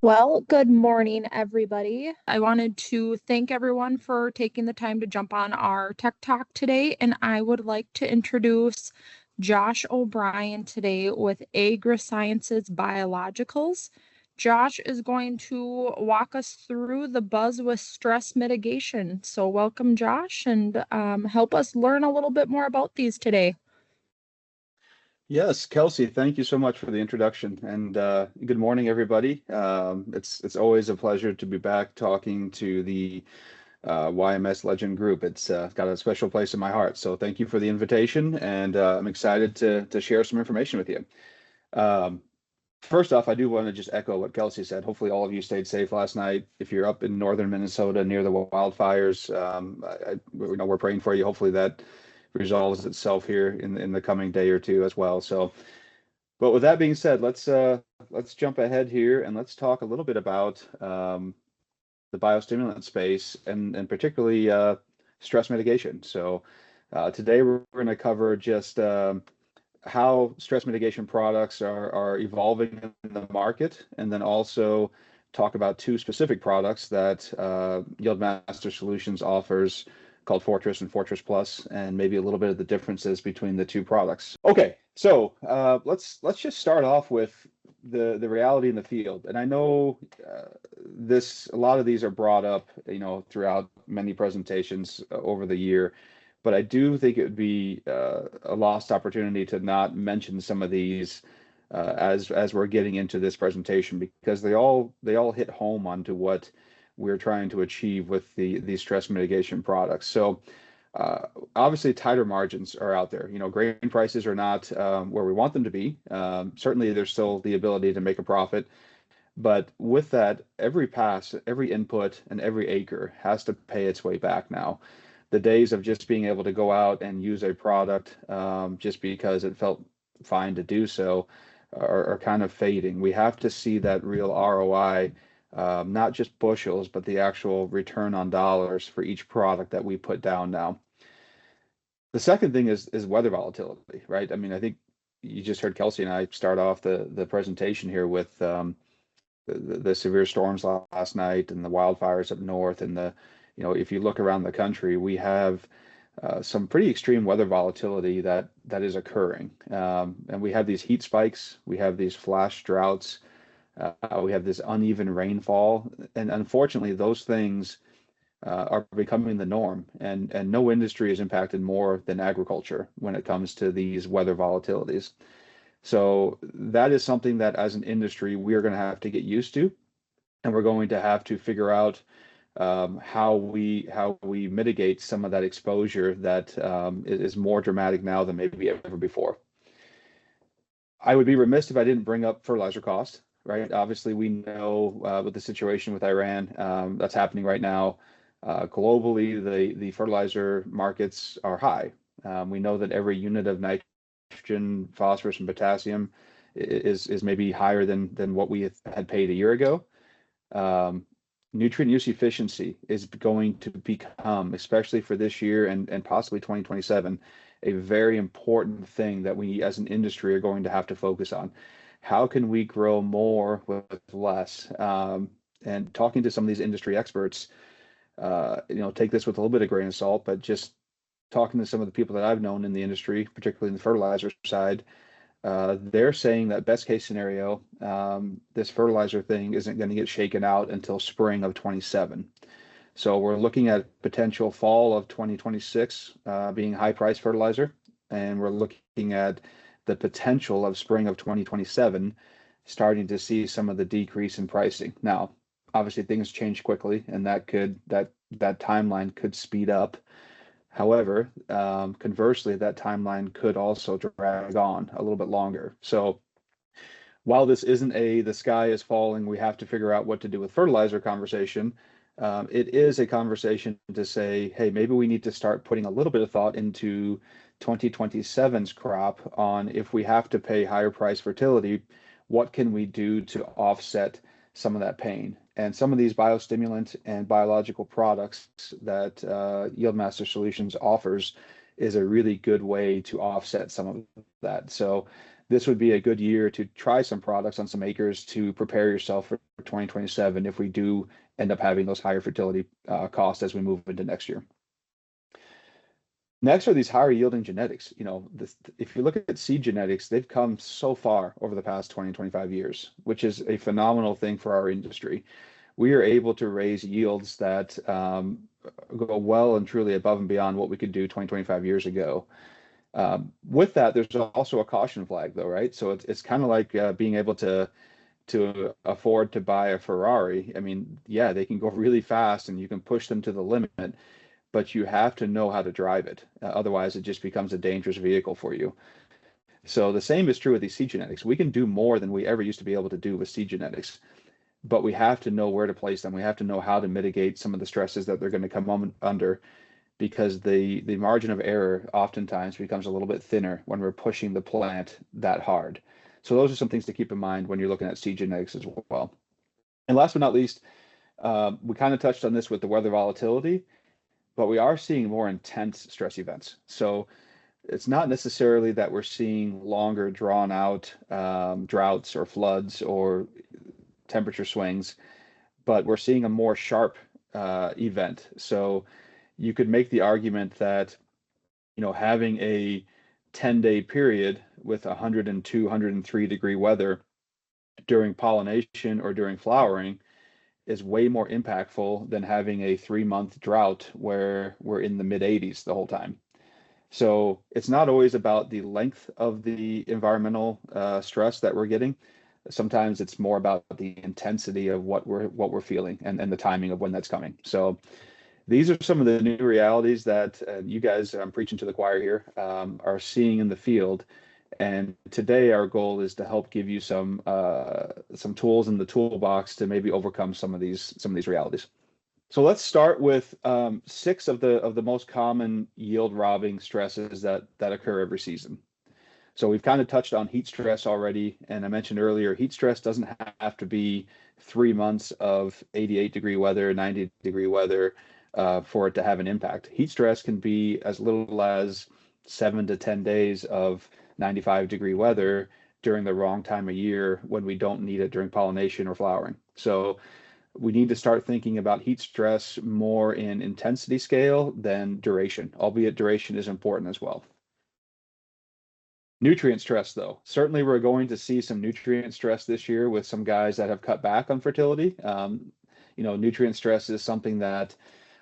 Well, good morning, everybody. I wanted to thank everyone for taking the time to jump on our Tech Talk today, and I would like to introduce Josh O'Brien today with Agri Sciences Biologicals. Josh is going to walk us through the buzz with stress mitigation. So, welcome, Josh, and help us learn a little bit more about these today. Yes, Kelsey, thank you so much for the introduction, and good morning, everybody. It's always a pleasure to be back talking to the YMS Legend Group. It's got a special place in my heart. So thank you for the invitation, and I'm excited to share some information with you. Um, First off, I do want to just echo what Kelsey said. Hopefully, all of you stayed safe last night. If you're up in northern Minnesota near the wildfires, we're praying for you. Hopefully, that resolves itself here in the coming day or two as well. So, but with that being said, let's jump ahead here and let's talk a little bit about the biostimulant space and particularly stress mitigation. So, today we're going to cover just how stress mitigation products are evolving in the market, and then also talk about two specific products that Yieldmaster Solutions offers called Fortress and Fortress Plus, and maybe a little bit of the differences between the two products. Okay, so let's just start off with the reality in the field. And I know a lot of these are brought up, throughout many presentations over the year, but I do think it would be a lost opportunity to not mention some of these as we're getting into this presentation, because they all hit home onto what we're trying to achieve with these stress mitigation products. So obviously tighter margins are out there. Grain prices are not where we want them to be. Certainly there's still the ability to make a profit, but with that, every pass, every input, and every acre has to pay its way back now. The days of just being able to go out and use a product just because it felt fine to do so are kind of fading. We have to see that real ROI, not just bushels, but the actual return on dollars for each product that we put down now. The second thing is weather volatility, right? I mean, I think you just heard Kelsey and I start off the presentation here with the severe storms last night and the wildfires up north, and if you look around the country, we have some pretty extreme weather volatility that is occurring. And we have these heat spikes, we have these flash droughts, we have this uneven rainfall, and unfortunately, those things are becoming the norm. And no industry is impacted more than agriculture when it comes to these weather volatilities. So that is something that as an industry, we are going to have to get used to, and we're going to have to figure out how we mitigate some of that exposure that is more dramatic now than maybe ever before. I would be remiss if I didn't bring up fertilizer cost, right? Obviously, we know with the situation with Iran that's happening right now, globally, the fertilizer markets are high. We know that every unit of nitrogen, phosphorus, and potassium is maybe higher than what we had paid a year ago. Nutrient use efficiency is going to become, especially for this year and possibly 2027, a very important thing that we as an industry are going to have to focus on. How can we grow more with less? And talking to some of these industry experts, take this with a little bit of grain of salt, but just talking to some of the people that I've known in the industry, particularly in the fertilizer side, they're saying that best case scenario, this fertilizer thing isn't going to get shaken out until spring of 27. So we're looking at potential fall of 2026 being high price fertilizer, and we're looking at the potential of spring of 2027 starting to see some of the decrease in pricing. Now, obviously things change quickly, and that timeline could speed up. However, conversely, that timeline could also drag on a little bit longer. So while this isn't the sky is falling, we have to figure out what to do with fertilizer conversation, it is a conversation to say, hey, maybe we need to start putting a little bit of thought into 2027's crop on if we have to pay higher price fertility, what can we do to offset some of that pain? And some of these biostimulant and biological products that Yieldmaster Solutions offers is a really good way to offset some of that. So this would be a good year to try some products on some acres to prepare yourself for 2027 if we do end up having those higher fertility costs as we move into next year. Next are these higher yielding genetics. If you look at seed genetics, they've come so far over the past 20, 25 years, which is a phenomenal thing for our industry. We are able to raise yields that go well and truly above and beyond what we could do 20, 25 years ago. With that, there's also a caution flag, though, right? So it's kind of like being able to afford to buy a Ferrari. I mean, yeah, they can go really fast and you can push them to the limit, but you have to know how to drive it. Otherwise, it just becomes a dangerous vehicle for you. So the same is true with these seed genetics. We can do more than we ever used to be able to do with seed genetics, but we have to know where to place them. We have to know how to mitigate some of the stresses that they're going to come under, because the margin of error oftentimes becomes a little bit thinner when we're pushing the plant that hard. So those are some things to keep in mind when you're looking at seed genetics as well. And last but not least, we kind of touched on this with the weather volatility, but we are seeing more intense stress events. So it's not necessarily that we're seeing longer drawn out droughts or floods or temperature swings, but we're seeing a more sharp event. So you could make the argument that, having a 10-day period with 102, 103 degree weather during pollination or during flowering is way more impactful than having a 3-month drought where we're in the mid 80s the whole time. So it's not always about the length of the environmental stress that we're getting. Sometimes it's more about the intensity of what we're feeling and the timing of when that's coming. So these are some of the new realities that you guys, I'm preaching to the choir here, are seeing in the field. And today our goal is to help give you some tools in the toolbox to maybe overcome some of these realities. So let's start with 6 of the most common yield robbing stresses that occur every season. So we've kind of touched on heat stress already, and I mentioned earlier, heat stress doesn't have to be 3 months of 88 degree weather, 90 degree weather for it to have an impact. Heat stress can be as little as 7 to 10 days of 95 degree weather during the wrong time of year when we don't need it during pollination or flowering. So we need to start thinking about heat stress more in intensity scale than duration, albeit duration is important as well. Nutrient stress, though. Certainly we're going to see some nutrient stress this year with some guys that have cut back on fertility. Nutrient stress is something that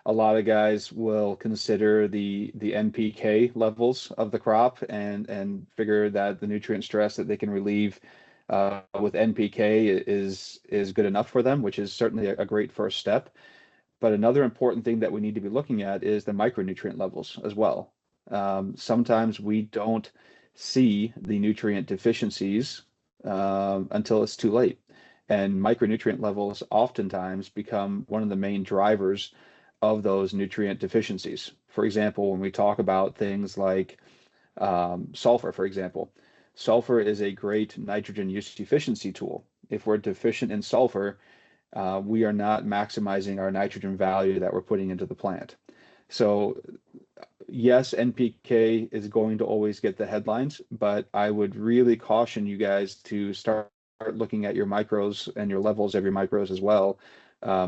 a lot of guys will consider the NPK levels of the crop and figure that the nutrient stress that they can relieve with NPK is good enough for them, which is certainly a great first step. But another important thing that we need to be looking at is the micronutrient levels as well. Sometimes we don't see the nutrient deficiencies until it's too late. And micronutrient levels oftentimes become one of the main drivers of those nutrient deficiencies. For example, when we talk about things like sulfur, for example, sulfur is a great nitrogen use efficiency tool. If we're deficient in sulfur, we are not maximizing our nitrogen value that we're putting into the plant. So yes, NPK is going to always get the headlines, but I would really caution you guys to start looking at your micros and your levels of your micros as well,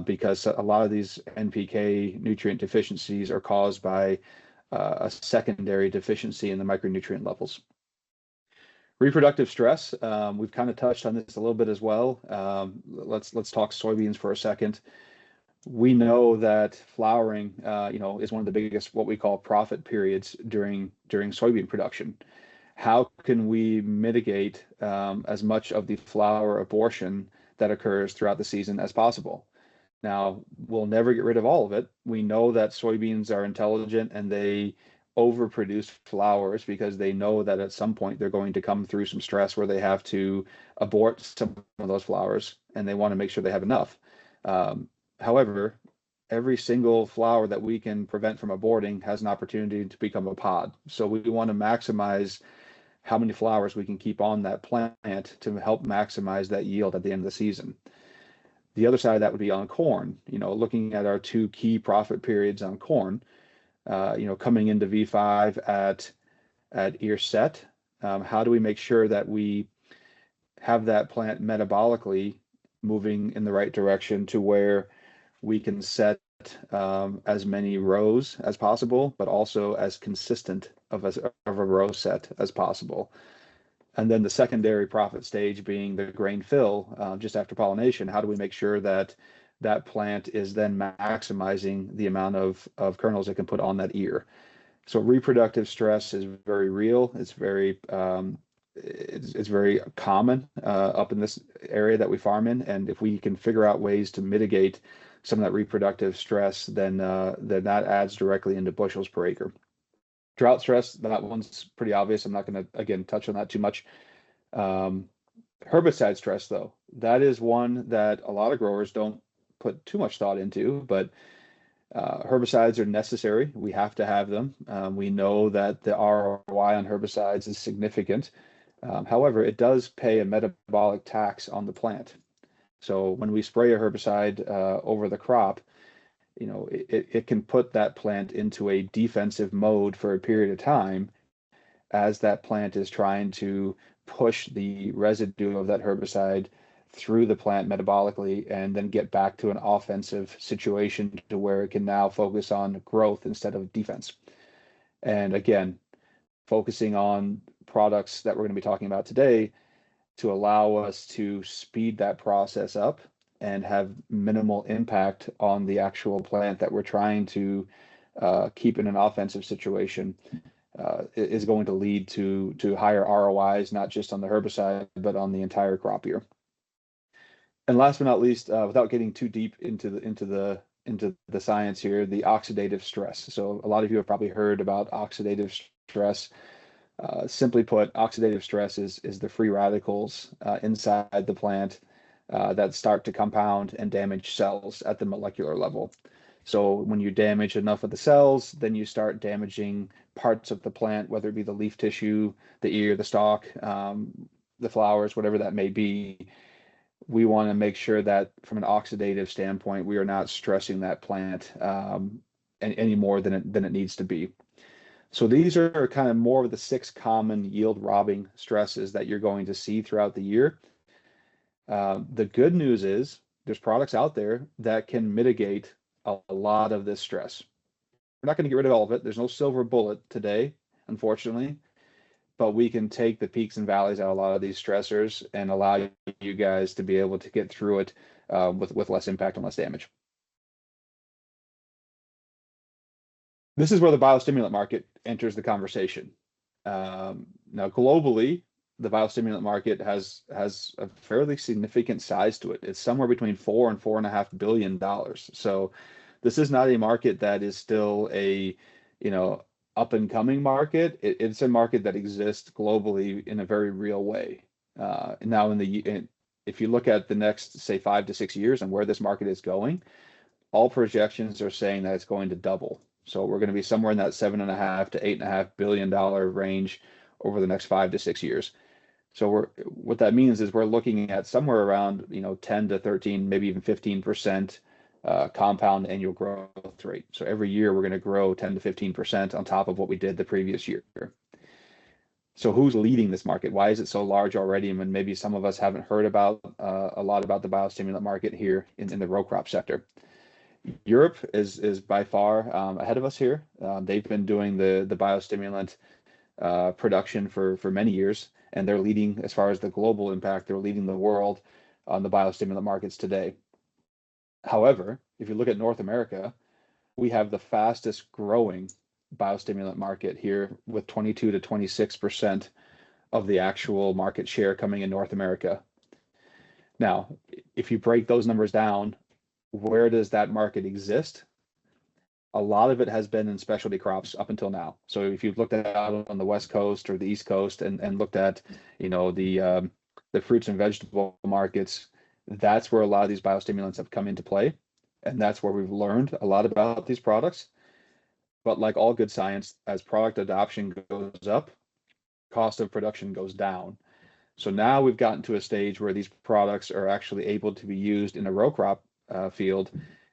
because a lot of these NPK nutrient deficiencies are caused by a secondary deficiency in the micronutrient levels. Reproductive stress, we've kind of touched on this a little bit as well. Let's talk soybeans for a second. We know that flowering, is one of the biggest, what we call profit periods during soybean production. How can we mitigate as much of the flower abortion that occurs throughout the season as possible? Now, we'll never get rid of all of it. We know that soybeans are intelligent and they overproduce flowers because they know that at some point they're going to come through some stress where they have to abort some of those flowers, and they want to make sure they have enough. However, every single flower that we can prevent from aborting has an opportunity to become a pod. So we want to maximize how many flowers we can keep on that plant to help maximize that yield at the end of the season. The other side of that would be on corn. Looking at our 2 key profit periods on corn, coming into V5 at ear set, How do we make sure that we have that plant metabolically moving in the right direction to where we can set as many rows as possible, but also as consistent of a row set as possible. And then the secondary profit stage being the grain fill just after pollination. How do we make sure that that plant is then maximizing the amount of kernels it can put on that ear? So reproductive stress is very real. It's very common up in this area that we farm in. And if we can figure out ways to mitigate some of that reproductive stress, then that adds directly into bushels per acre. Drought stress, that one's pretty obvious. I'm not going to, again, touch on that too much. Herbicide stress, though, that is one that a lot of growers don't put too much thought into, but herbicides are necessary. We have to have them. We know that the ROI on herbicides is significant. However, it does pay a metabolic tax on the plant. So when we spray a herbicide over the crop, it can put that plant into a defensive mode for a period of time as that plant is trying to push the residue of that herbicide through the plant metabolically and then get back to an offensive situation to where it can now focus on growth instead of defense. And again, focusing on products that we're going to be talking about today to allow us to speed that process up and have minimal impact on the actual plant that we're trying to keep in an offensive situation is going to lead to higher ROIs, not just on the herbicide, but on the entire crop year. And last but not least, without getting too deep into the science here, the oxidative stress. So a lot of you have probably heard about oxidative stress. Simply put, oxidative stress is the free radicals inside the plant that start to compound and damage cells at the molecular level. So when you damage enough of the cells, then you start damaging parts of the plant, whether it be the leaf tissue, the ear, the stalk, the flowers, whatever that may be. We want to make sure that from an oxidative standpoint, we are not stressing that plant any more than it needs to be. So these are kind of more of the 6 common yield robbing stresses that you're going to see throughout the year. The good news is there's products out there that can mitigate a lot of this stress. We're not going to get rid of all of it. There's no silver bullet today, unfortunately, but we can take the peaks and valleys out of a lot of these stressors and allow you guys to be able to get through it with less impact and less damage. This is where the biostimulant market enters the conversation. Now, globally, the biostimulant market has a fairly significant size to it. It's somewhere between $4 and $4.5 billion. So this is not a market that is still a, up and coming market. It's a market that exists globally in a very real way. Now, if you look at the next, say, 5 to 6 years and where this market is going, all projections are saying that it's going to double. So we're going to be somewhere in that $7.5 to $8.5 billion range over the next 5 to 6 years. So what that means is we're looking at somewhere around 10 to 13, maybe even 15% compound annual growth rate. So every year we're going to grow 10 to 15% on top of what we did the previous year. So who's leading this market? Why is it so large already? And maybe some of us haven't heard about a lot about the biostimulant market here in the row crop sector. Europe is by far ahead of us here. They've been doing the biostimulant production for many years, and they're leading as far as the global impact. They're leading the world on the biostimulant markets today. However, if you look at North America, we have the fastest growing biostimulant market here with 22 to 26% of the actual market share coming in North America. Now, if you break those numbers down, where does that market exist? A lot of it has been in specialty crops up until now. So if you've looked at out on the West Coast or the East Coast and looked at, the fruits and vegetable markets, that's where a lot of these biostimulants have come into play. And that's where we've learned a lot about these products. But like all good science, as product adoption goes up, cost of production goes down. So now we've gotten to a stage where these products are actually able to be used in a row crop field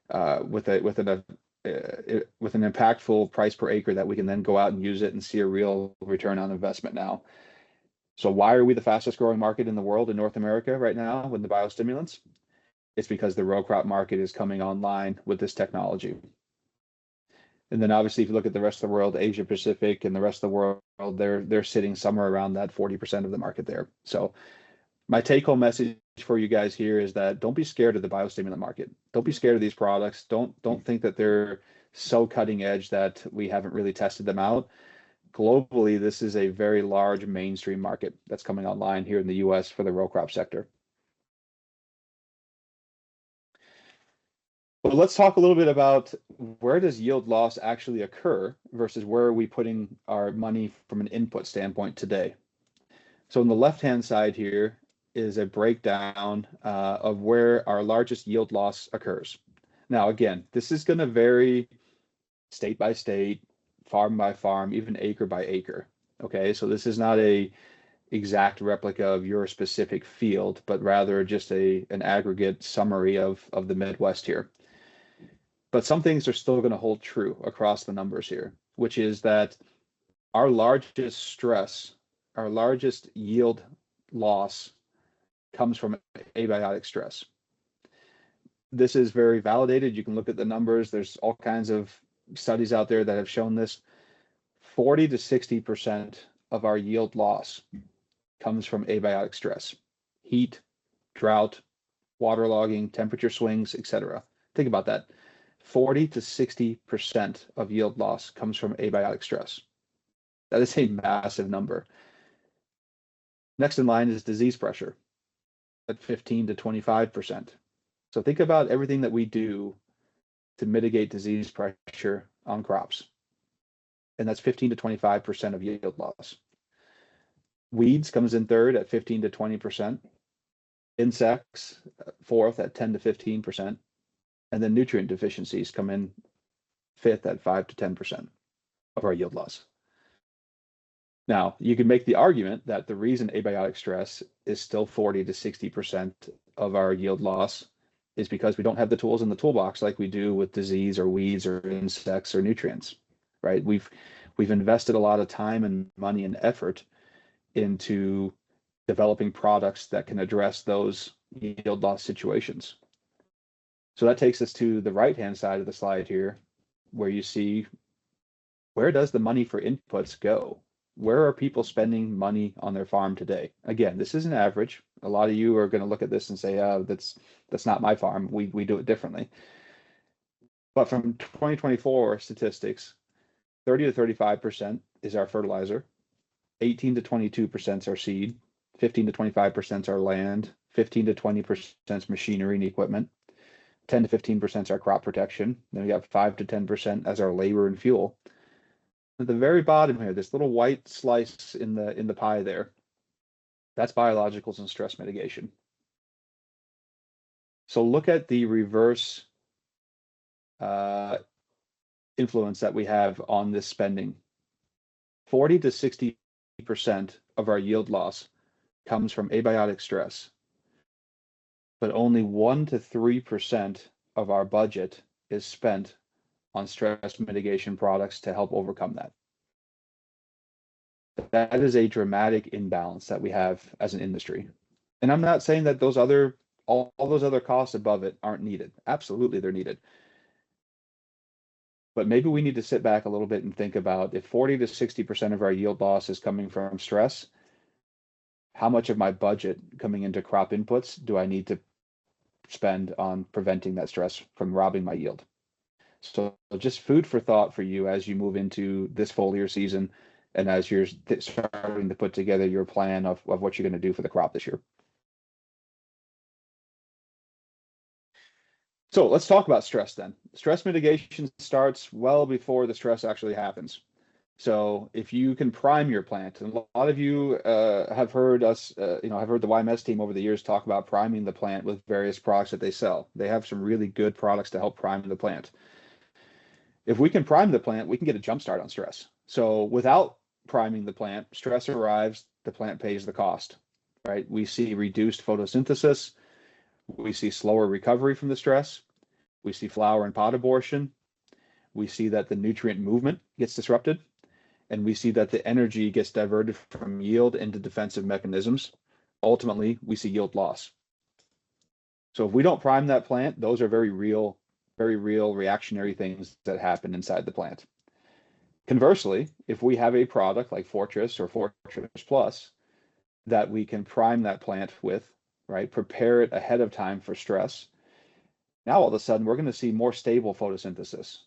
with an impactful price per acre that we can then go out and use it and see a real return on investment now. So why are we the fastest growing market in the world in North America right now with the biostimulants? It's because the row crop market is coming online with this technology. And then obviously, if you look at the rest of the world, Asia Pacific and the rest of the world, they're sitting somewhere around that 40% of the market there. So my take home message for you guys here is that don't be scared of the biostimulant market. Don't be scared of these products. Don't think that they're so cutting edge that we haven't really tested them out. Globally, this is a very large mainstream market that's coming online here in the US for the row crop sector. But let's talk a little bit about where does yield loss actually occur versus where are we putting our money from an input standpoint today. So on the left-hand side here is a breakdown of where our largest yield loss occurs. Now, again, this is going to vary state by state, farm by farm, even acre by acre. Okay, so this is not a exact replica of your specific field, but rather just an aggregate summary of the Midwest here. But some things are still going to hold true across the numbers here, which is that our largest stress, our largest yield loss comes from abiotic stress. This is very validated. You can look at the numbers. There's all kinds of studies out there that have shown this. 40 to 60% of our yield loss comes from abiotic stress. Heat, drought, waterlogging, temperature swings, etc. Think about that. 40 to 60% of yield loss comes from abiotic stress. That is a massive number. Next in line is disease pressure at 15 to 25%. So think about everything that we do to mitigate disease pressure on crops. And that's 15 to 25% of yield loss. Weeds comes in third at 15 to 20%. Insects, fourth at 10 to 15%. And then nutrient deficiencies come in fifth at 5 to 10% of our yield loss. Now, you can make the argument that the reason abiotic stress is still 40 to 60% of our yield loss is because we don't have the tools in the toolbox like we do with disease or weeds or insects or nutrients, right? We've invested a lot of time and money and effort into developing products that can address those yield loss situations. So that takes us to the right-hand side of the slide here, where you see where does the money for inputs go? Where are people spending money on their farm today? Again, this is an average. A lot of you are going to look at this and say, oh, that's not my farm. We do it differently. But from 2024 statistics, 30 to 35% is our fertilizer, 18 to 22% is our seed, 15 to 25% is our land, 15 to 20% is machinery and equipment, 10 to 15% is our crop protection. Then we got 5 to 10% as our labor and fuel. At the very bottom here, this little white slice in the pie there, that's biologicals and stress mitigation. So look at the reverse influence that we have on this spending. 40 to 60% of our yield loss comes from abiotic stress, but only 1 to 3% of our budget is spent on stress mitigation products to help overcome that. That is a dramatic imbalance that we have as an industry. And I'm not saying that all those other costs above it aren't needed. Absolutely, they're needed. But maybe we need to sit back a little bit and think about if 40 to 60% of our yield loss is coming from stress, how much of my budget coming into crop inputs do I need to spend on preventing that stress from robbing my yield? So just food for thought for you as you move into this foliar season and as you're starting to put together your plan of what you're going to do for the crop this year. So let's talk about stress then. Stress mitigation starts well before the stress actually happens. So if you can prime your plant, and a lot of you have heard us, have heard the YMS team over the years talk about priming the plant with various products that they sell. They have some really good products to help prime the plant. If we can prime the plant, we can get a jump start on stress. So without priming the plant, stress arrives, the plant pays the cost, right? We see reduced photosynthesis. We see slower recovery from the stress. We see flower and pod abortion. We see that the nutrient movement gets disrupted. and we see that the energy gets diverted from yield into defensive mechanisms. Ultimately, we see yield loss. So if we don't prime that plant, those are very real reactionary things that happen inside the plant. Conversely, if we have a product like Fortress or Fortress Plus that we can prime that plant with, right, prepare it ahead of time for stress, now all of a sudden we're going to see more stable photosynthesis.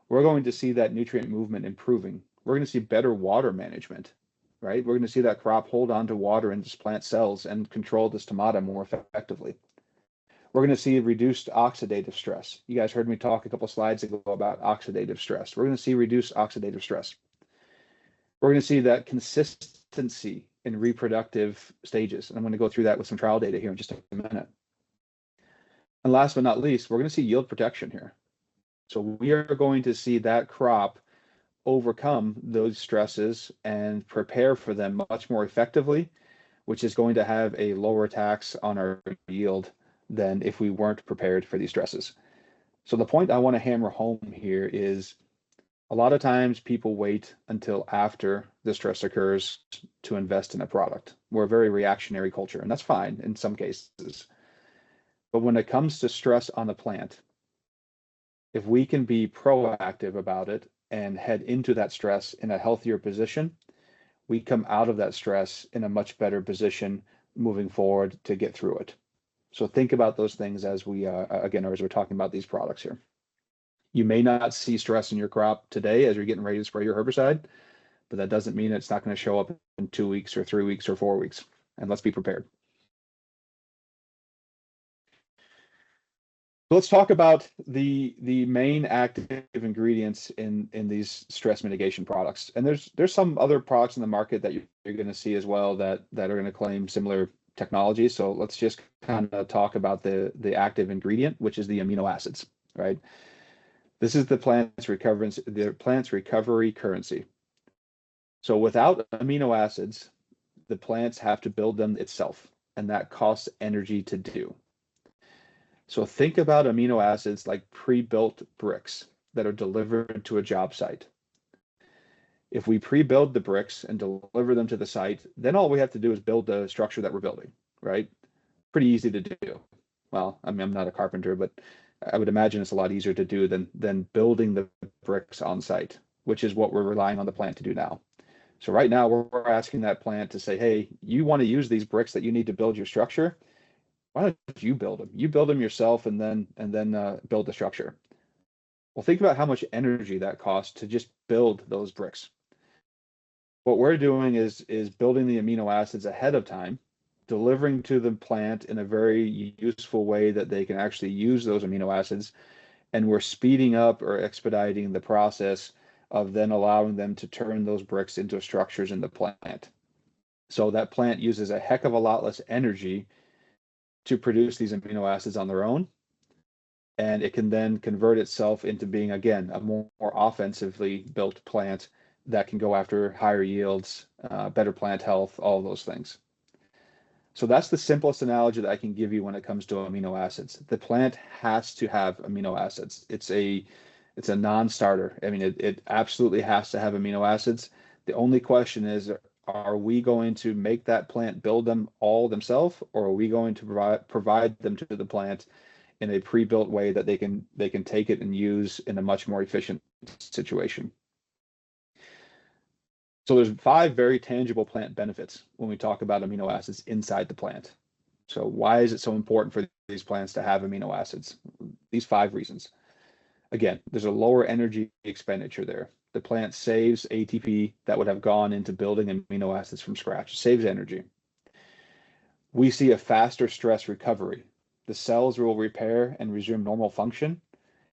We're going to see that nutrient movement improving. We're going to see better water management, right? We're going to see that crop hold on to water in its plant cells and control the stomata more effectively. We're going to see reduced oxidative stress. You guys heard me talk a couple slides ago about oxidative stress. We're going to see reduced oxidative stress. We're going to see that consistency in reproductive stages. And I'm going to go through that with some trial data here in just a minute. And last but not least, we're going to see yield protection here. So we are going to see that crop overcome those stresses and prepare for them much more effectively, which is going to have a lower tax on our yield than if we weren't prepared for these stresses. So the point I want to hammer home here is a lot of times people wait until after the stress occurs to invest in a product. We're a very reactionary culture, and that's fine in some cases. But when it comes to stress on the plant, if we can be proactive about it and head into that stress in a healthier position, we come out of that stress in a much better position moving forward to get through it. So think about those things as we, again, as we're talking about these products here. You may not see stress in your crop today as you're getting ready to spray your herbicide, but that doesn't mean it's not going to show up in 2 weeks or 3 weeks or 4 weeks. And let's be prepared. So let's talk about the main active ingredients in these stress mitigation products. And there's some other products in the market that you're going to see as well that are going to claim similar technology. So let's just kind of talk about the active ingredient, which is the amino acids, right? This is the plant's recovery currency. So without amino acids, the plants have to build them itself, and that costs energy to do. So think about amino acids like pre-built bricks that are delivered to a job site. If we pre-build the bricks and deliver them to the site, then all we have to do is build the structure that we're building, right? Pretty easy to do. Well, I mean, I'm not a carpenter, but I would imagine it's a lot easier to do than building the bricks on site, which is what we're relying on the plant to do now. So right now we're asking that plant to say, hey, you want to use these bricks that you need to build your structure? Why don't you build them? You build them yourself and then build the structure. Well, think about how much energy that costs to just build those bricks. What we're doing is building the amino acids ahead of time, delivering to the plant in a very useful way that they can actually use those amino acids, and we're speeding up or expediting the process of then allowing them to turn those bricks into structures in the plant. So that plant uses a heck of a lot less energy to produce these amino acids on their own, and it can then convert itself into being, again, a more offensively built plant that can go after higher yields, better plant health, all those things. So that's the simplest analogy that I can give you when it comes to amino acids. The plant has to have amino acids. It's a non-starter. I mean, it absolutely has to have amino acids. The only question is, are we going to make that plant build them all themselves, or are we going to provide them to the plant in a pre-built way that they can take it and use in a much more efficient situation? So there's 5 very tangible plant benefits when we talk about amino acids inside the plant. So why is it so important for these plants to have amino acids? These 5 reasons. Again, there's a lower energy expenditure there. The plant saves ATP that would have gone into building amino acids from scratch. It saves energy. We see a faster stress recovery. The cells will repair and resume normal function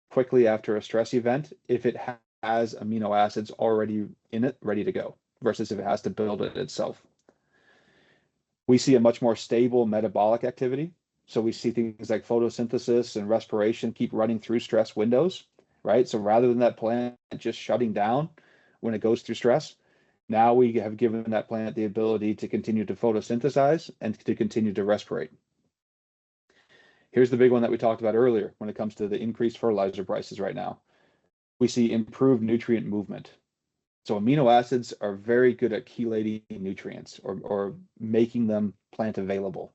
quickly after a stress event if it has amino acids already in it, ready to go, versus if it has to build it itself. We see a much more stable metabolic activity. So we see things like photosynthesis and respiration keep running through stress windows, right? So rather than that plant just shutting down when it goes through stress, now we have given that plant the ability to continue to photosynthesize and to continue to respirate. Here's the big one that we talked about earlier when it comes to the increased fertilizer prices right now. We see improved nutrient movement. So amino acids are very good at chelating nutrients or making them plant available.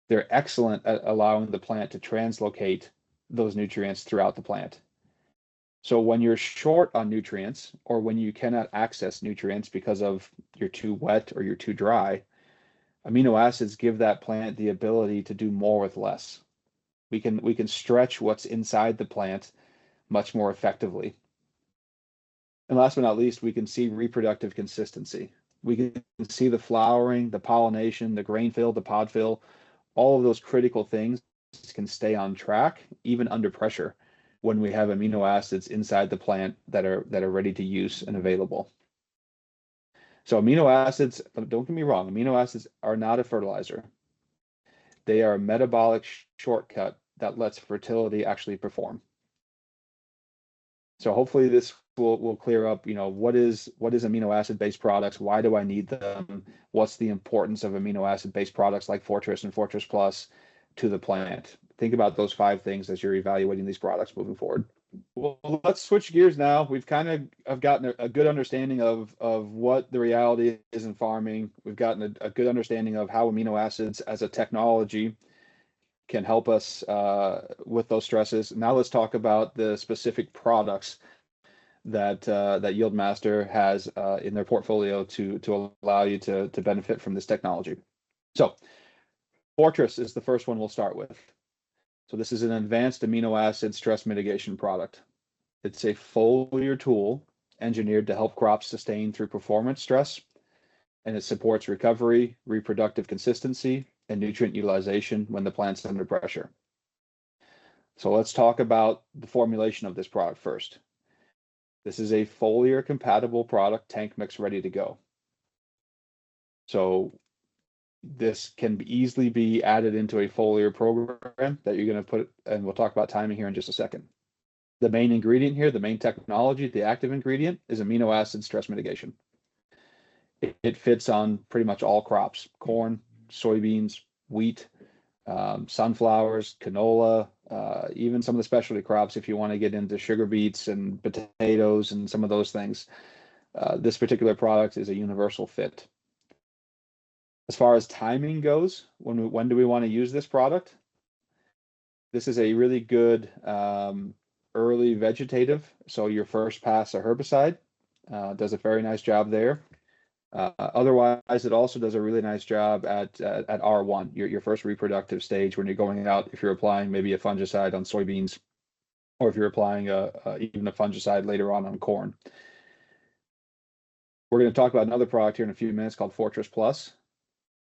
They're excellent at allowing the plant to translocate those nutrients throughout the plant. So when you're short on nutrients or when you cannot access nutrients because of you're too wet or you're too dry, amino acids give that plant the ability to do more with less. We can stretch what's inside the plant much more effectively. And last but not least, we can see reproductive consistency. We can see the flowering, the pollination, the grain fill, the pod fill, all of those critical things can stay on track even under pressure when we have amino acids inside the plant that are ready to use and available. So amino acids, don't get me wrong, amino acids are not a fertilizer. They are a metabolic shortcut that lets fertility actually perform. So hopefully this will clear up, what is amino acid based products? Why do I need them? What's the importance of amino acid based products like Fortress and Fortress Plus to the plant? Think about those 5 things as you're evaluating these products moving forward. Well, let's switch gears now. We've kind of gotten a good understanding of what the reality is in farming. We've gotten a good understanding of how amino acids as a technology can help us with those stresses. Now let's talk about the specific products that Yieldmaster has in their portfolio to allow you to benefit from this technology. So Fortress is the first one we'll start with. So this is an advanced amino acid stress mitigation product. It's a foliar tool engineered to help crops sustain through performance stress, and it supports recovery, reproductive consistency, and nutrient utilization when the plant's under pressure. So let's talk about the formulation of this product first. This is a foliar compatible product, tank mix ready to go. So this can easily be added into a foliar program that you're going to put, and we'll talk about timing here in just a second. The main ingredient here, the main technology, the active ingredient is amino acid stress mitigation. It fits on pretty much all crops: corn, soybeans, wheat, sunflowers, canola, even some of the specialty crops if you want to get into sugar beets and potatoes and some of those things. This particular product is a universal fit. As far as timing goes, when do we want to use this product? This is a really good early vegetative. So your first pass a herbicide does a very nice job there. Otherwise, it also does a really nice job at R1, your first reproductive stage when you're going out, if you're applying maybe a fungicide on soybeans, or if you're applying even a fungicide later on corn. We're going to talk about another product here in a few minutes called Fortress Plus.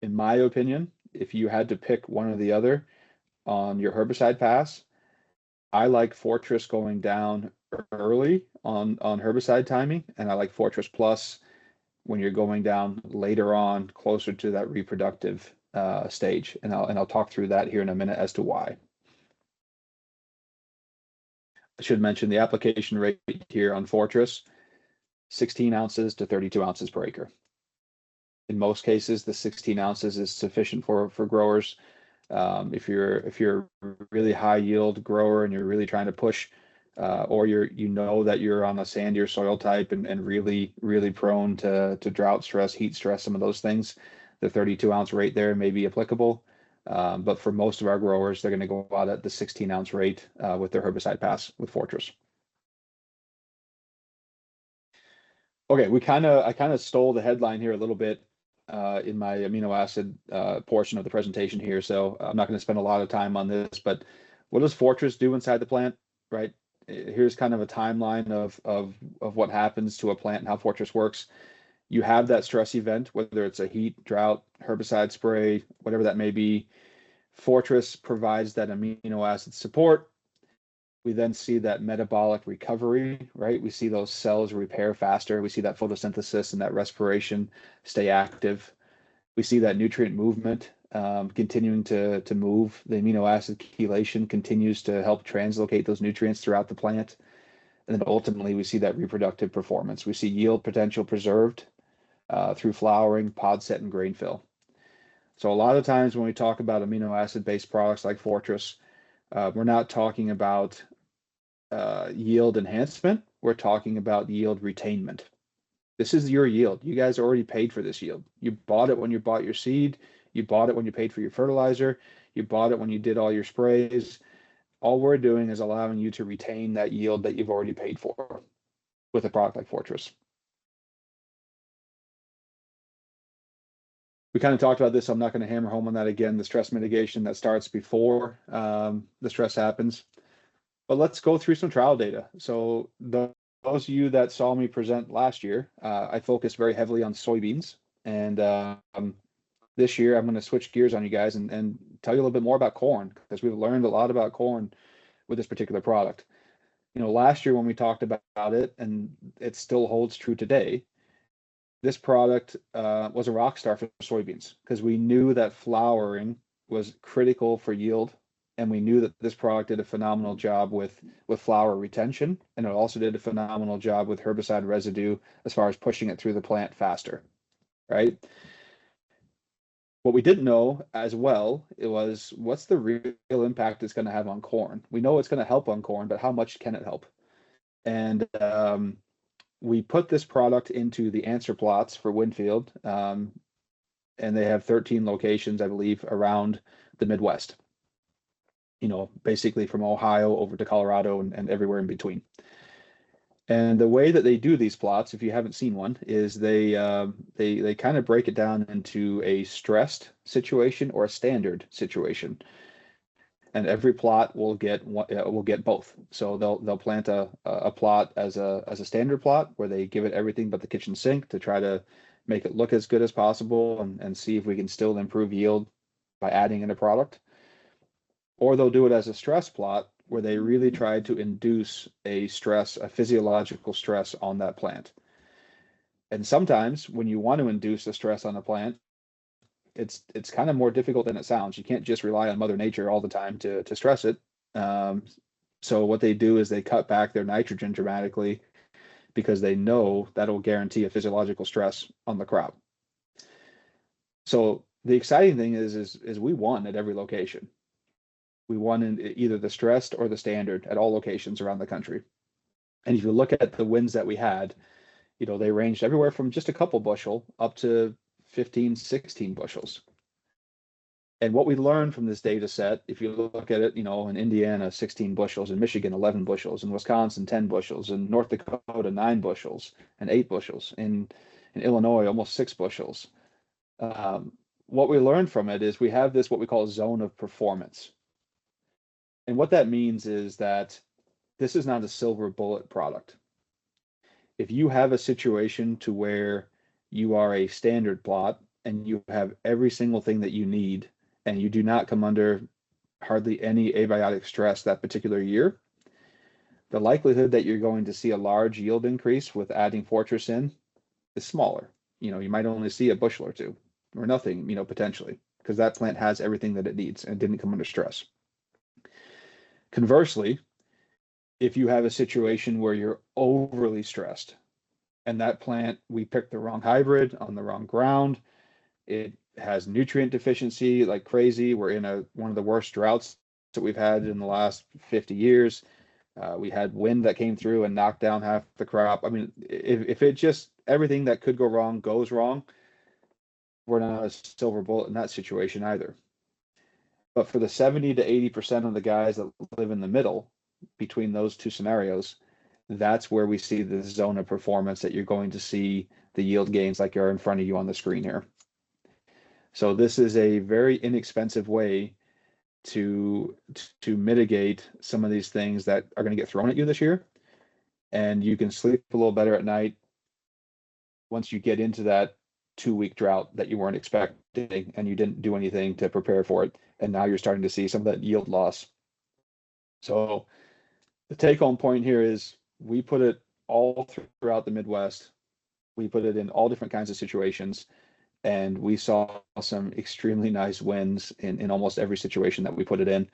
In my opinion, if you had to pick one or the other on your herbicide pass, I like Fortress going down early on herbicide timing, and I like Fortress Plus when you're going down later on, closer to that reproductive stage. And I'll talk through that here in a minute as to why. I should mention the application rate here on Fortress, 16 ounces to 32 ounces per acre. In most cases, the 16 ounces is sufficient for growers. If you're a really high yield grower and you're really trying to push, or that you're on a sandier soil type and really prone to drought stress, heat stress, some of those things, the 32 ounce rate there may be applicable. But for most of our growers, they're going to go out at the 16 ounce rate with their herbicide pass with Fortress. Okay, I kind of stole the headline here a little bit in my amino acid portion of the presentation here, so I'm not going to spend a lot of time on this. But what does Fortress do inside the plant, right? Here's kind of a timeline of what happens to a plant and how Fortress works. You have that stress event, whether it's a heat, drought, herbicide spray, whatever that may be. Fortress provides that amino acid support. We then see that metabolic recovery, right? We see those cells repair faster. We see that photosynthesis and that respiration stay active. We see that nutrient movement continuing to move. The amino acid chelation continues to help translocate those nutrients throughout the plant. And then ultimately, we see that reproductive performance. We see yield potential preserved through flowering, pod set, and grain fill. So a lot of times when we talk about amino acid-based products like Fortress, we're not talking about yield enhancement. We're talking about yield retainment. This is your yield. You guys already paid for this yield. You bought it when you bought your seed. You bought it when you paid for your fertilizer. You bought it when you did all your sprays. All we're doing is allowing you to retain that yield that you've already paid for with a product like Fortress. We kind of talked about this, so I'm not going to hammer home on that again. The stress mitigation that starts before the stress happens. But let's go through some trial data. So those of you that saw me present last year, I focused very heavily on soybeans. And this year, I'm going to switch gears on you guys and tell you a little bit more about corn, because we've learned a lot about corn with this particular product. You know, last year when we talked about it, and it still holds true today, this product was a rock star for soybeans because we knew that flowering was critical for yield, and we knew that this product did a phenomenal job with flower retention, and it also did a phenomenal job with herbicide residue as far as pushing it through the plant faster, right? What we didn't know as well, it was what's the real impact it's going to have on corn. We know it's going to help on corn, but how much can it help? And we put this product into the answer plots for Winfield, and they have 13 locations, I believe, around the Midwest. You know, basically from Ohio over to Colorado and everywhere in between. And the way that they do these plots, if you haven't seen one, is they kind of break it down into a stressed situation or a standard situation. And every plot will get both. So they'll plant a plot as a standard plot where they give it everything but the kitchen sink to try to make it look as good as possible and see if we can still improve yield by adding in a product. Or they'll do it as a stress plot where they really try to induce a physiological stress on that plant. And sometimes when you want to induce a stress on a plant, it's kind of more difficult than it sounds. You can't just rely on Mother Nature all the time to stress it. So what they do is they cut back their nitrogen dramatically because they know that'll guarantee a physiological stress on the crop. So the exciting thing is we won at every location. We won in either the stressed or the standard at all locations around the country. And if you look at the wins that we had, you know, they ranged everywhere from just a couple bushel up to 15, 16 bushels. And what we learned from this data set, if you look at it, you know, in Indiana, 16 bushels, in Michigan, 11 bushels, in Wisconsin, 10 bushels, in North Dakota, 9 bushels, and 8 bushels, in Illinois, almost 6 bushels. What we learned from it is we have this, what we call a zone of performance. And what that means is that this is not a silver bullet product. If you have a situation to where you are a standard plot and you have every single thing that you need and you do not come under hardly any abiotic stress that particular year, the likelihood that you're going to see a large yield increase with adding Fortress in is smaller. You know, you might only see a bushel or two or nothing, you know, potentially, because that plant has everything that it needs and didn't come under stress. Conversely, if you have a situation where you're overly stressed and that plant, we picked the wrong hybrid on the wrong ground, it has nutrient deficiency like crazy. We're in one of the worst droughts that we've had in the last 50 years. We had wind that came through and knocked down half the crop. I mean, if it just, everything that could go wrong goes wrong, we're not a silver bullet in that situation either. But for the 70 to 80% of the guys that live in the middle between those two scenarios, that's where we see the zone of performance that you're going to see the yield gains like are in front of you on the screen here. So this is a very inexpensive way to mitigate some of these things that are going to get thrown at you this year. And you can sleep a little better at night once you get into that 2-week drought that you weren't expecting and you didn't do anything to prepare for it. And now you're starting to see some of that yield loss. So the take home point here is we put it all throughout the Midwest. We put it in all different kinds of situations. And we saw some extremely nice wins in almost every situation that we put it in.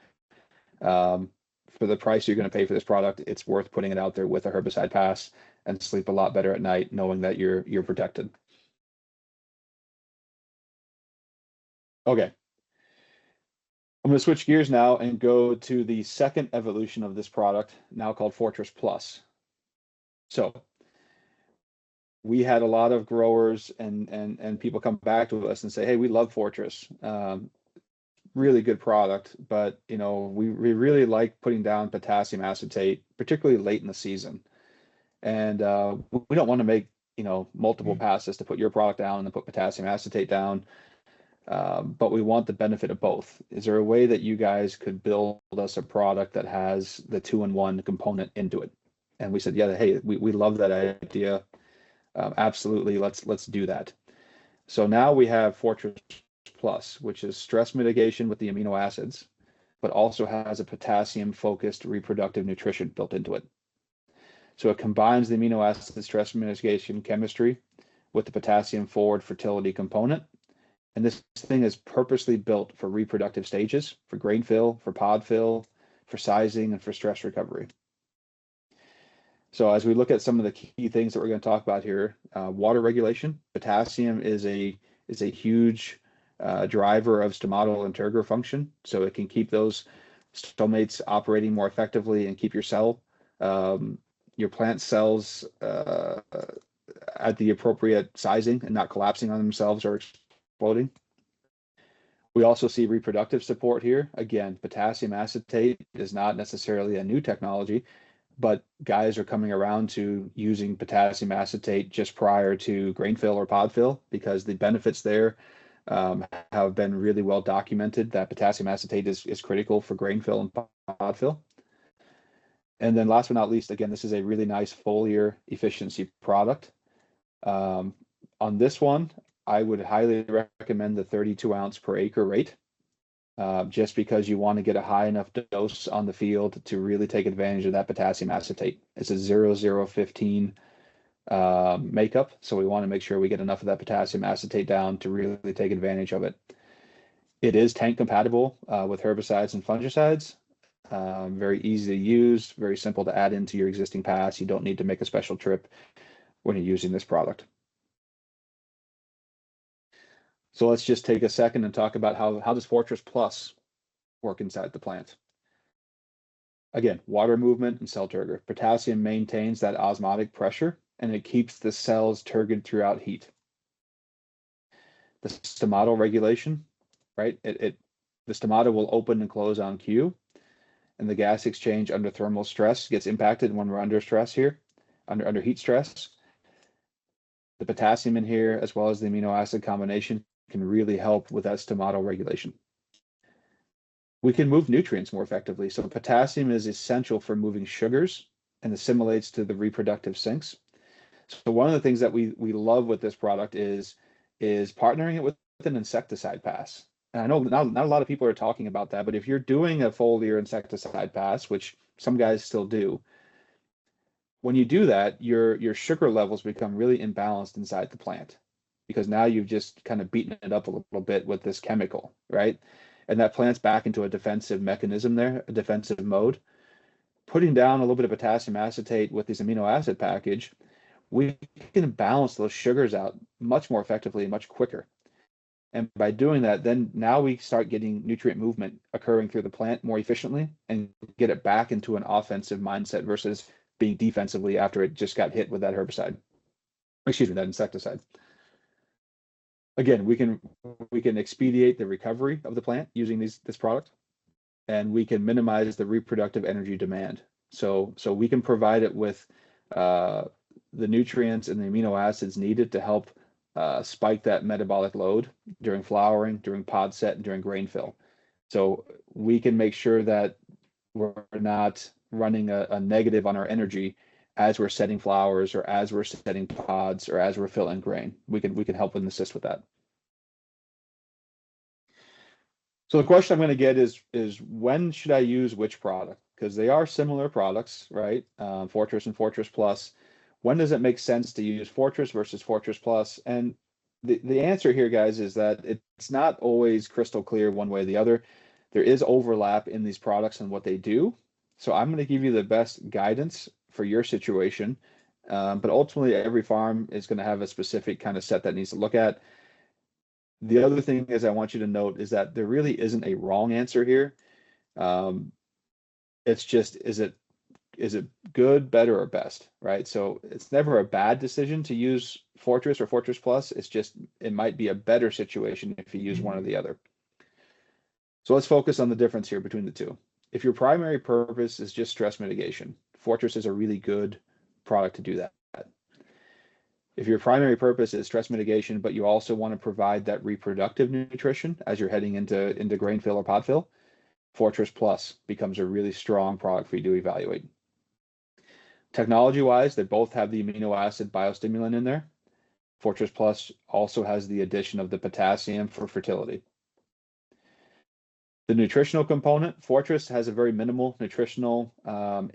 For the price you're going to pay for this product, it's worth putting it out there with a herbicide pass and sleep a lot better at night knowing that you're protected. Okay. I'm going to switch gears now and go to the second evolution of this product, now called Fortress Plus. So we had a lot of growers and people come back to us and say, hey, we love Fortress. Really good product, but we really like putting down potassium acetate, particularly late in the season. And we don't want to make multiple passes to put your product down and then put potassium acetate down. But we want the benefit of both. Is there a way that you guys could build us a product that has the 2-in-1 component into it? And we said, yeah, hey, we love that idea. Absolutely, let's do that. So now we have Fortress Plus, which is stress mitigation with the amino acids, but also has a potassium-focused reproductive nutrition built into it. So it combines the amino acid stress mitigation chemistry with the potassium forward fertility component. And this thing is purposely built for reproductive stages, for grain fill, for pod fill, for sizing, and for stress recovery. So as we look at some of the key things that we're going to talk about here, water regulation, potassium is a huge driver of stomatal and turgor function. So it can keep those stomates operating more effectively and keep your plant cells at the appropriate sizing and not collapsing on themselves or exploding. We also see reproductive support here. Again, potassium acetate is not necessarily a new technology, but guys are coming around to using potassium acetate just prior to grain fill or pod fill because the benefits there have been really well documented that potassium acetate is critical for grain fill and pod fill. And then last but not least, again, this is a really nice foliar efficiency product. On this one, I would highly recommend the 32 ounce per acre rate, just because you want to get a high enough dose on the field to really take advantage of that potassium acetate. It's a 0015 makeup, so we want to make sure we get enough of that potassium acetate down to really take advantage of it. It is tank compatible with herbicides and fungicides. Very easy to use, very simple to add into your existing pass. You don't need to make a special trip when you're using this product. So let's just take a second and talk about how does Fortress Plus work inside the plant. Again, water movement and cell turgor. Potassium maintains that osmotic pressure and it keeps the cells turgid throughout heat. The stomatal regulation, right? The stomata will open and close on cue, and the gas exchange under thermal stress gets impacted when we're under stress here, under heat stress. The potassium in here, as well as the amino acid combination, can really help with that stomatal regulation. We can move nutrients more effectively. So potassium is essential for moving sugars and assimilates to the reproductive sinks. So one of the things that we love with this product is partnering it with an insecticide pass. And I know not a lot of people are talking about that, but if you're doing a foliar insecticide pass, which some guys still do, when you do that, your sugar levels become really imbalanced inside the plant because now you've just kind of beaten it up a little bit with this chemical, right? And that plant's back into a defensive mechanism there, a defensive mode. Putting down a little bit of potassium acetate with this amino acid package, we can balance those sugars out much more effectively and much quicker. And by doing that, then now we start getting nutrient movement occurring through the plant more efficiently and get it back into an offensive mindset versus being defensively after it just got hit with that herbicide. Excuse me, that insecticide. Again, we can expedite the recovery of the plant using this product, and we can minimize the reproductive energy demand. So we can provide it with the nutrients and the amino acids needed to help spike that metabolic load during flowering, during pod set, and during grain fill. So we can make sure that we're not running a negative on our energy as we're setting flowers or as we're setting pods or as we're filling grain. We can help and assist with that. So the question I'm going to get is when should I use which product? Because they are similar products, right? Fortress and Fortress Plus. When does it make sense to use Fortress versus Fortress Plus? And the answer here, guys, is that it's not always crystal clear one way or the other. There is overlap in these products and what they do. So I'm going to give you the best guidance for your situation. But ultimately, every farm is going to have a specific kind of set that needs to look at. The other thing is I want you to note is that there really isn't a wrong answer here. It's just, is it good, better, or best, right? So it's never a bad decision to use Fortress or Fortress Plus. It's just it might be a better situation if you use one or the other. So let's focus on the difference here between the two. If your primary purpose is just stress mitigation, Fortress is a really good product to do that. If your primary purpose is stress mitigation, but you also want to provide that reproductive nutrition as you're heading into grain fill or pod fill, Fortress Plus becomes a really strong product for you to evaluate. Technology-wise, they both have the amino acid biostimulant in there. Fortress Plus also has the addition of the potassium for fertility. The nutritional component, Fortress has a very minimal nutritional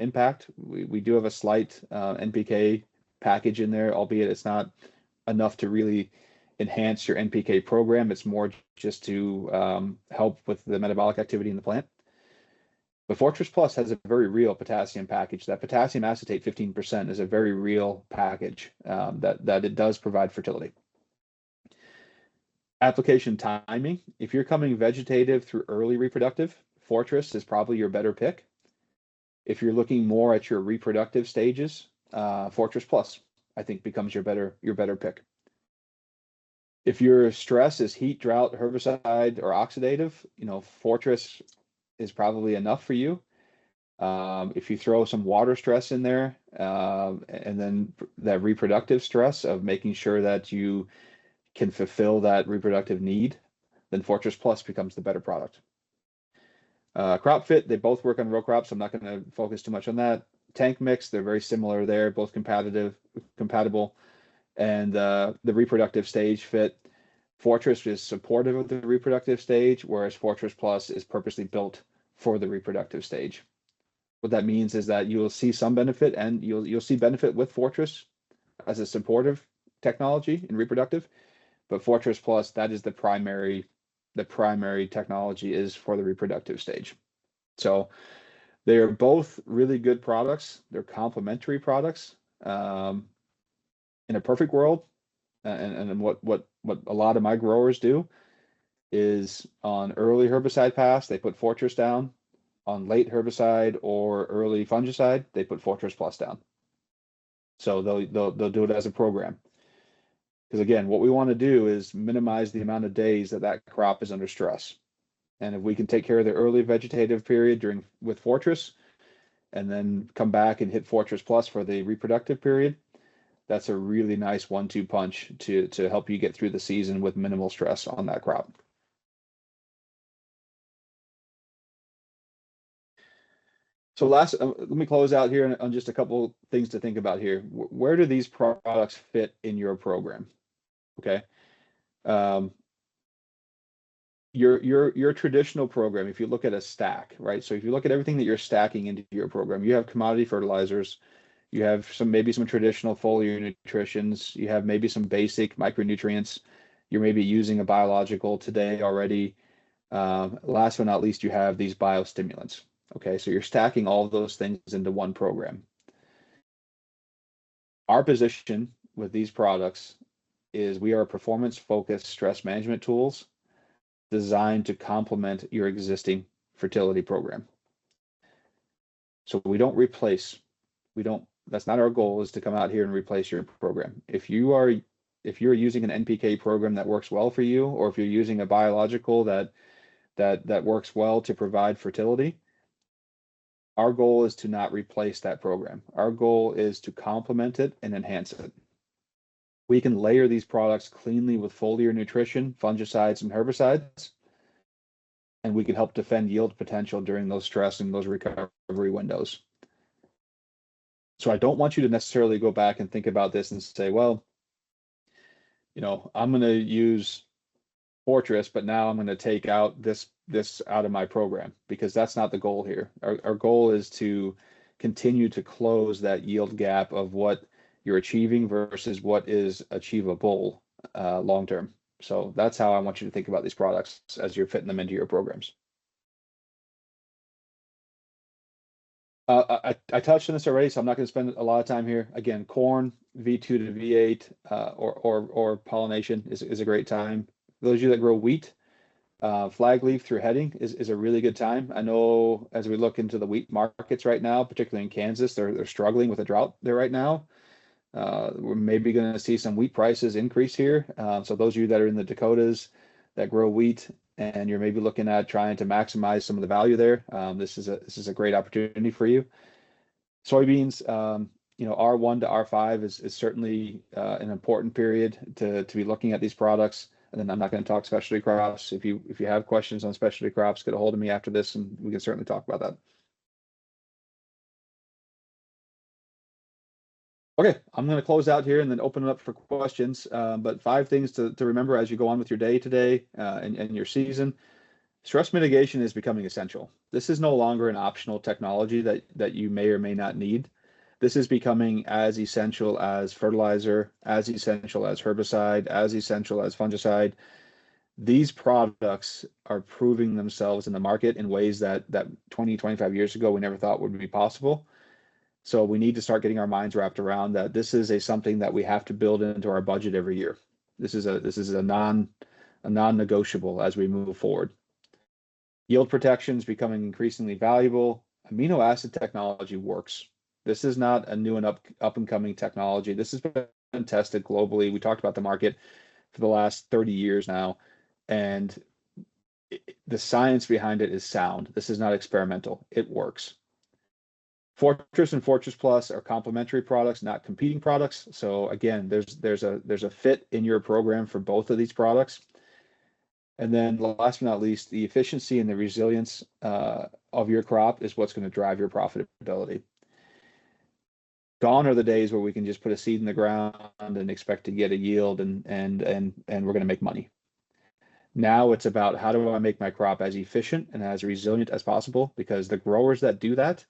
impact. We do have a slight NPK package in there, albeit it's not enough to really enhance your NPK program. It's more just to help with the metabolic activity in the plant. But Fortress Plus has a very real potassium package. That potassium acetate 15% is a very real package that it does provide fertility. Application timing, if you're coming vegetative through early reproductive, Fortress is probably your better pick. If you're looking more at your reproductive stages, Fortress Plus, I think, becomes your better pick. If your stress is heat, drought, herbicide, or oxidative, Fortress is probably enough for you. If you throw some water stress in there, and then that reproductive stress of making sure that you can fulfill that reproductive need, then Fortress Plus becomes the better product. Crop fit, they both work on row crops, so I'm not going to focus too much on that. Tank mix, they're very similar there, both compatible. And the reproductive stage fit, Fortress is supportive of the reproductive stage, whereas Fortress Plus is purposely built for the reproductive stage. What that means is that you'll see some benefit, and you'll see benefit with Fortress as a supportive technology in reproductive, but Fortress Plus, that is the primary technology is for the reproductive stage. So they are both really good products. They're complementary products. In a perfect world, and what a lot of my growers do is on early herbicide pass, they put Fortress down. On late herbicide or early fungicide, they put Fortress Plus down. So they'll do it as a program. Because again, what we want to do is minimize the amount of days that crop is under stress. And if we can take care of the early vegetative period with Fortress, and then come back and hit Fortress Plus for the reproductive period, that's a really nice 1-2 punch to help you get through the season with minimal stress on that crop. So let me close out here on just a couple things to think about here. Where do these products fit in your program? Okay. Your traditional program, if you look at a stack, right? So if you look at everything that you're stacking into your program, you have commodity fertilizers, you have maybe some traditional foliar nutritions, you have maybe some basic micronutrients, you're maybe using a biological today already. Last but not least, you have these biostimulants. Okay, so you're stacking all of those things into one program. Our position with these products is we are performance-focused stress management tools designed to complement your existing fertility program. So we don't replace, that's not our goal, is to come out here and replace your program. If you're using an NPK program that works well for you, or if you're using a biological that works well to provide fertility, our goal is to not replace that program. Our goal is to complement it and enhance it. We can layer these products cleanly with foliar nutrition, fungicides, and herbicides, and we can help defend yield potential during those stress and those recovery windows. So I don't want you to necessarily go back and think about this and say, well, I'm going to use Fortress, but now I'm going to take out this out of my program, because that's not the goal here. Our goal is to continue to close that yield gap of what you're achieving versus what is achievable long term. So that's how I want you to think about these products as you're fitting them into your programs. I touched on this already, so I'm not going to spend a lot of time here. Again, corn, V2 to V8, or pollination is a great time. Those of you that grow wheat, Flag leaf through heading is a really good time. I know as we look into the wheat markets right now, particularly in Kansas, they're struggling with a drought there right now. We're maybe going to see some wheat prices increase here. So those of you that are in the Dakotas that grow wheat and you're maybe looking at trying to maximize some of the value there, this is a great opportunity for you. Soybeans, R1 to R5 is certainly an important period to be looking at these products. And then I'm not going to talk specialty crops. If you have questions on specialty crops, get a hold of me after this, and we can certainly talk about that. Okay, I'm going to close out here and then open it up for questions. But 5 things to remember as you go on with your day today and your season. Stress mitigation is becoming essential. This is no longer an optional technology that you may or may not need. This is becoming as essential as fertilizer, as essential as herbicide, as essential as fungicide. These products are proving themselves in the market in ways that 20, 25 years ago we never thought would be possible. So we need to start getting our minds wrapped around that this is something that we have to build into our budget every year. This is a non-negotiable as we move forward. Yield protection is becoming increasingly valuable. Amino acid technology works. This is not a new and up and coming technology. This has been tested globally. We talked about the market for the last 30 years now, and the science behind it is sound. This is not experimental. It works. Fortress and Fortress Plus are complementary products, not competing products. So again, there's a fit in your program for both of these products. And then last but not least, the efficiency and the resilience of your crop is what's going to drive your profitability. Gone are the days where we can just put a seed in the ground and expect to get a yield and we're going to make money. Now it's about how do I make my crop as efficient and as resilient as possible, because the growers that do that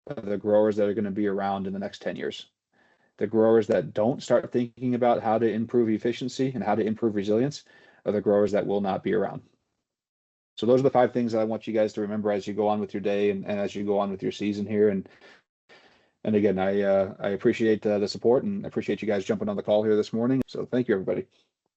are the growers that are going to be around in the next 10 years. The growers that don't start thinking about how to improve efficiency and how to improve resilience are the growers that will not be around. So those are the 5 things that I want you guys to remember as you go on with your day and as you go on with your season here. And again, I appreciate the support and appreciate you guys jumping on the call here this morning. So thank you, everybody.